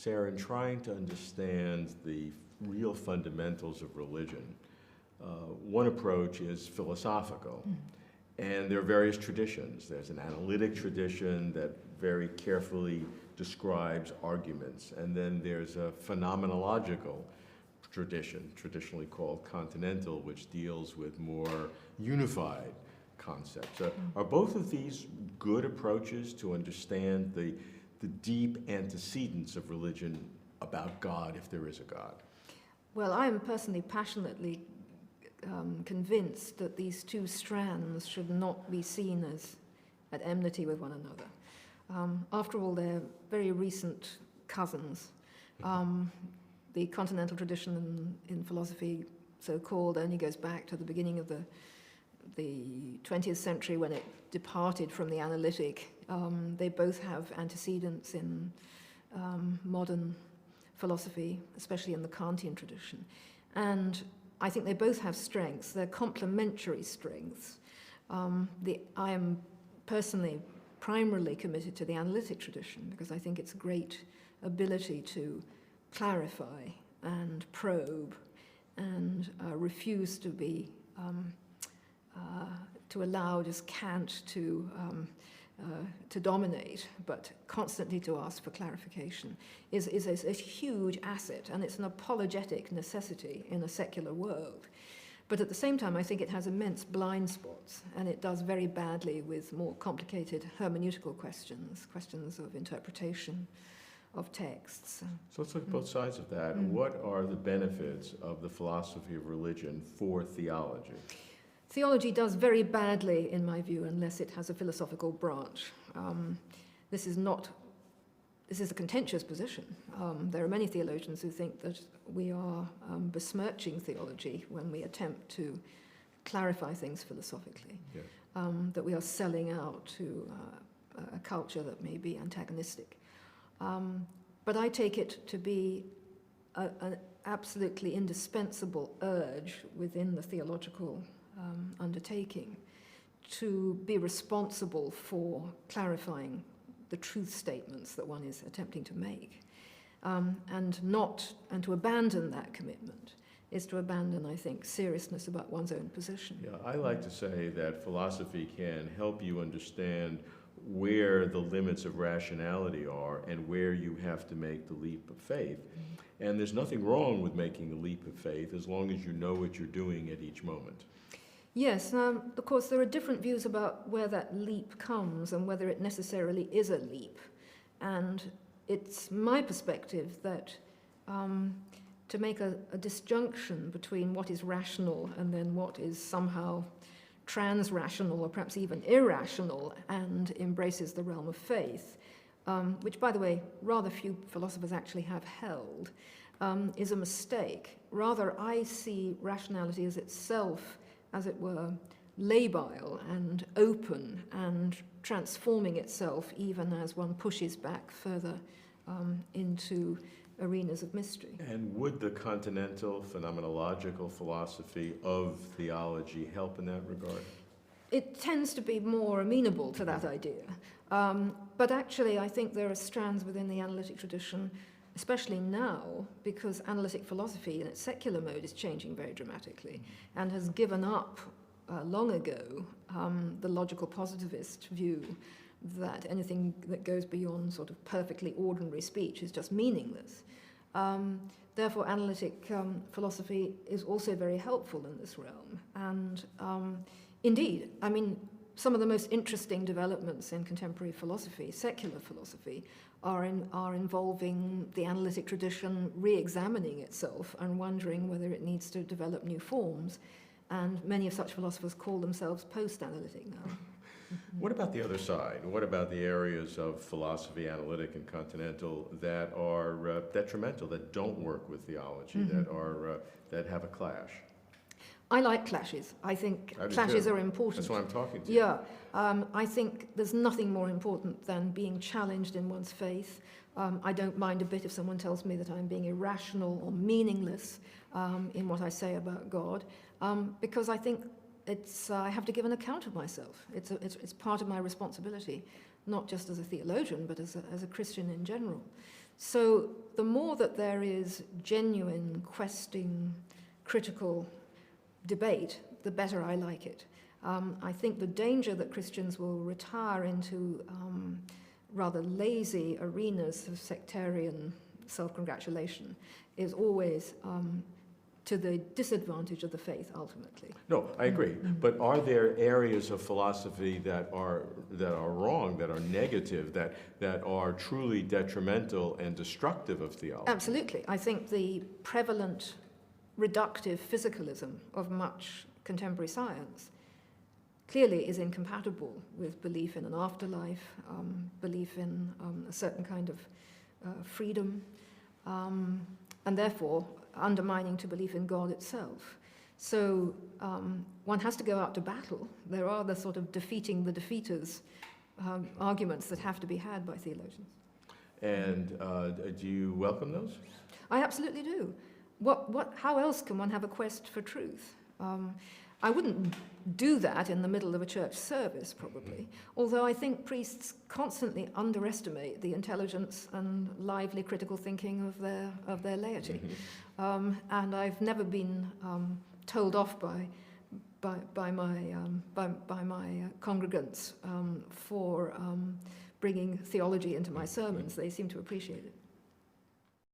Sarah, in trying to understand the real fundamentals of religion, one approach is philosophical. And there are various traditions. There's an analytic tradition that very carefully describes arguments. And then there's a phenomenological tradition, traditionally called continental, which deals with more unified concepts. Are both of these good approaches to understand the deep antecedents of religion about God, if there is a God? Well, I am personally passionately convinced that these two strands should not be seen as at enmity with one another. After all, they're very recent cousins. The continental tradition in philosophy, so-called, only goes back to the beginning of the 20th century when it departed from the analytic. They both have antecedents in modern philosophy, especially in the Kantian tradition. And I think they both have strengths. They're complementary strengths. I am personally primarily committed to the analytic tradition because I think its great ability to clarify and probe and refuse to be to allow just Kant to dominate, but constantly to ask for clarification, is a huge asset, and it's an apologetic necessity in a secular world. But at the same time, I think it has immense blind spots, and it does very badly with more complicated hermeneutical questions of interpretation of texts. So let's look at both sides of that. What are the benefits of the philosophy of religion for theology? Theology does very badly, in my view, unless it has a philosophical branch. This is a contentious position. There are many theologians who think that we are besmirching theology when we attempt to clarify things philosophically, that we are selling out to a culture that may be antagonistic. But I take it to be an absolutely indispensable urge within the theological undertaking to be responsible for clarifying the truth statements that one is attempting to make, and to abandon that commitment is to abandon, I think, seriousness about one's own position. Yeah, I like to say that philosophy can help you understand where the limits of rationality are and where you have to make the leap of faith. And there's nothing wrong with making the leap of faith as long as you know what you're doing at each moment. Yes, of course, there are different views about where that leap comes and whether it necessarily is a leap. And it's my perspective that to make a disjunction between what is rational and then what is somehow trans-rational or perhaps even irrational and embraces the realm of faith, which, by the way, rather few philosophers actually have held, is a mistake. Rather, I see rationality as itself, as it were, labile and open and transforming itself even as one pushes back further into arenas of mystery. And would the continental phenomenological philosophy of theology help in that regard? It tends to be more amenable to that idea. But actually, I think there are strands within the analytic tradition, especially now, because analytic philosophy in its secular mode is changing very dramatically and has given up long ago the logical positivist view that anything that goes beyond sort of perfectly ordinary speech is just meaningless. Therefore, analytic philosophy is also very helpful in this realm. And indeed, I mean, some of the most interesting developments in contemporary philosophy, secular philosophy, are involving the analytic tradition re-examining itself and wondering whether it needs to develop new forms. And many of such philosophers call themselves post-analytic now. What about the other side? What about the areas of philosophy, analytic and continental, that are detrimental, that don't work with theology, that have a clash? I like clashes. I think clashes are important. That's why I'm talking to you. Yeah. I think there's nothing more important than being challenged in one's faith. I don't mind a bit if someone tells me that I'm being irrational or meaningless in what I say about God, because I think I have to give an account of myself. It's part of my responsibility, not just as a theologian, but as a Christian in general. So the more that there is genuine, questing, critical debate, the better I like it. I think the danger that Christians will retire into rather lazy arenas of sectarian self-congratulation is always to the disadvantage of the faith, ultimately. No, I agree. But are there areas of philosophy that are wrong, that are negative, that are truly detrimental and destructive of theology? Absolutely. I think the prevalent reductive physicalism of much contemporary science clearly is incompatible with belief in an afterlife, belief in a certain kind of freedom, and therefore undermining to belief in God itself. So one has to go out to battle. There are the sort of defeating the defeaters arguments that have to be had by theologians. And do you welcome those? I absolutely do. How else can one have a quest for truth? I wouldn't do that in the middle of a church service, probably, although I think priests constantly underestimate the intelligence and lively critical thinking of their laity. And I've never been told off by my congregants for bringing theology into my sermons. They seem to appreciate it.